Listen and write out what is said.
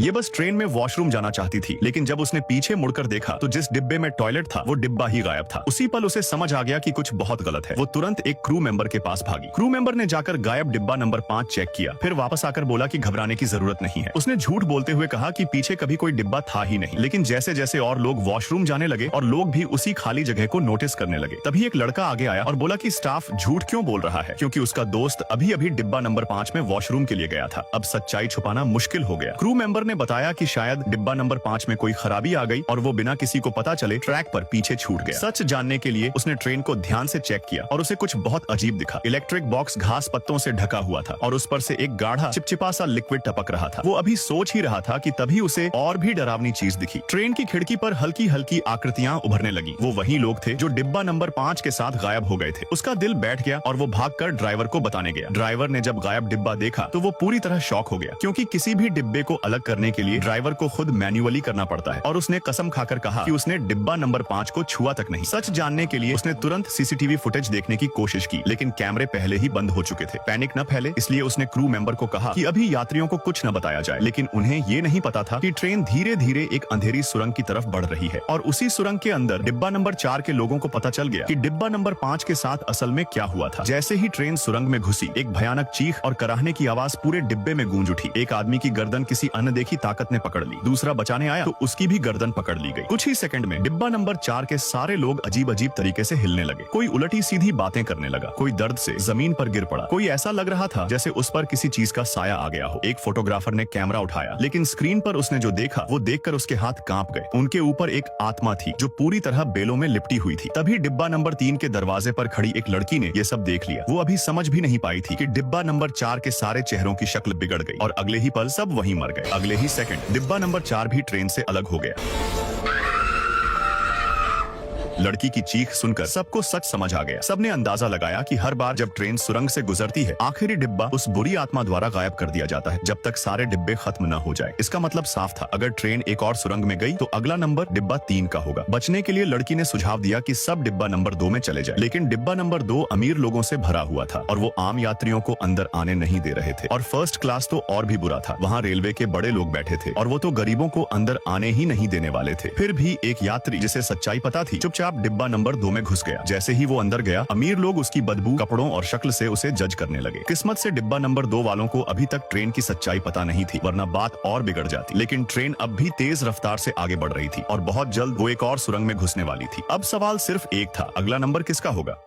ये bus train में washroom जाना चाहती थी, लेकिन जब उसने पीछे मुड़कर देखा तो जिस डिब्बे में टॉयलेट था वो डिब्बा ही गायब था। उसी पल उसे समझ आ गया कि कुछ बहुत गलत है। वो तुरंत एक क्रू मेंबर के पास भागी। क्रू मेंबर ने जाकर गायब डिब्बा नंबर 5 चेक किया, फिर वापस आकर बोला कि घबराने की जरूरत नहीं है। उसने झूठ बोलते हुए कहा कि पीछे कभी कोई डिब्बा था ही नहीं। लेकिन जैसे जैसे और लोग वॉशरूम जाने लगे और लोग भी उसी खाली जगह को नोटिस करने लगे, तभी एक लड़का आगे आया और बोला कि स्टाफ झूठ क्यों बोल रहा है, क्योंकि उसका दोस्त अभी अभी डिब्बा नंबर 5 में वॉशरूम के लिए गया था। अब सच्चाई छुपाना मुश्किल हो गया। क्रू मेंबर ने बताया कि शायद डिब्बा नंबर 5 में कोई खराबी आ गई और वो बिना किसी को पता चले ट्रैक पर पीछे छूट गया। सच जानने के लिए उसने ट्रेन को ध्यान से चेक किया और उसे कुछ बहुत अजीब दिखा। इलेक्ट्रिक बॉक्स घास पत्तों से ढका हुआ था और उस पर से एक गाढ़ा चिपचिपा सा लिक्विड टपक रहा था। वो अभी सोच ही रहा था कि तभी उसे और भी डरावनी चीज दिखी। ट्रेन की खिड़की पर हल्की हल्की आकृतियां उभरने लगी। वो वही लोग थे जो डिब्बा नंबर 5 के साथ गायब हो गए थे। उसका दिल बैठ गया और वो भागकर ड्राइवर को बताने गया। ड्राइवर ने जब गायब डिब्बा देखा तो वो पूरी तरह शॉक हो गया, क्योंकि किसी भी डिब्बे को अलग करने के लिए ड्राइवर को खुद मैन्युअली करना पड़ता है। और उसने कसम खाकर कहा कि उसने डिब्बा नंबर 5 को छुआ तक नहीं। सच जानने के लिए उसने तुरंत सीसीटीवी फुटेज देखने की कोशिश की, लेकिन कैमरे पहले ही बंद हो चुके थे। पैनिक न फैले इसलिए उसने क्रू मेंबर को कहा कि अभी यात्रियों को कुछ न बताया जाए। लेकिन उन्हें ये नहीं पता था कि ट्रेन धीरे धीरे एक अंधेरी सुरंग की तरफ बढ़ रही है और उसी सुरंग के अंदर डिब्बा नंबर 4 के लोगों को पता चल गया कि डिब्बा नंबर 5 के साथ असल में क्या हुआ था। जैसे ही ट्रेन सुरंग में घुसी, एक भयानक चीख और कराहने की आवाज पूरे डिब्बे में गूंज उठी। एक आदमी की गर्दन किसी अनदेखी ताकत ने पकड़ ली। दूसरा बचाने आया तो उसकी भी गर्दन पकड़ ली गई। कुछ ही सेकंड में डिब्बा नंबर 4 के सारे लोग अजीब अजीब तरीके से हिलने लगे। कोई उलटी सीधी बातें करने लगा, कोई दर्द से जमीन पर गिर पड़ा, कोई ऐसा लग रहा था जैसे उस पर किसी चीज का साया आ गया हो। एक फोटोग्राफर ने कैमरा उठाया, लेकिन स्क्रीन पर उसने जो देखा वो देखकर उसके हाथ कांप गए। उनके ऊपर एक आत्मा थी जो पूरी तरह बेलों में लिपटी हुई थी। तभी डिब्बा नंबर 3 के दरवाजे पर खड़ी एक लड़की ने ये सब देख लिया। वो अभी समझ भी नहीं पाई थी कि डिब्बा नंबर 4 के सारे चेहरों की शक्ल बिगड़ गई और अगले ही पल सब वहीं मर गए। अगले ही सेकंड डिब्बा नंबर 4 भी ट्रेन से अलग हो गया। लड़की की चीख सुनकर सबको सच समझ आ गया। सबने अंदाजा लगाया कि हर बार जब ट्रेन सुरंग से गुजरती है, आखिरी डिब्बा उस बुरी आत्मा द्वारा गायब कर दिया जाता है जब तक सारे डिब्बे खत्म न हो जाए। इसका मतलब साफ था, अगर ट्रेन एक और सुरंग में गई तो अगला नंबर डिब्बा 3 का होगा। बचने के लिए लड़की ने सुझाव दिया कि सब डिब्बा नंबर 2 में चले जाए, लेकिन डिब्बा नंबर 2 अमीर लोगों से भरा हुआ था और वो आम यात्रियों को अंदर आने नहीं दे रहे थे। और फर्स्ट क्लास तो और भी बुरा था, वहाँ रेलवे के बड़े लोग बैठे थे और वो तो गरीबों को अंदर आने ही नहीं देने वाले थे। फिर भी एक यात्री जिसे सच्चाई पता थी चुपचाप डिब्बा नंबर 2 में घुस गया। जैसे ही वो अंदर गया, अमीर लोग उसकी बदबू, कपड़ों और शक्ल से उसे जज करने लगे। किस्मत से डिब्बा नंबर 2 वालों को अभी तक ट्रेन की सच्चाई पता नहीं थी, वरना बात और बिगड़ जाती। लेकिन ट्रेन अब भी तेज रफ्तार से आगे बढ़ रही थी और बहुत जल्द वो एक और सुरंग में घुसने वाली थी। अब सवाल सिर्फ एक था, अगला नंबर किसका होगा?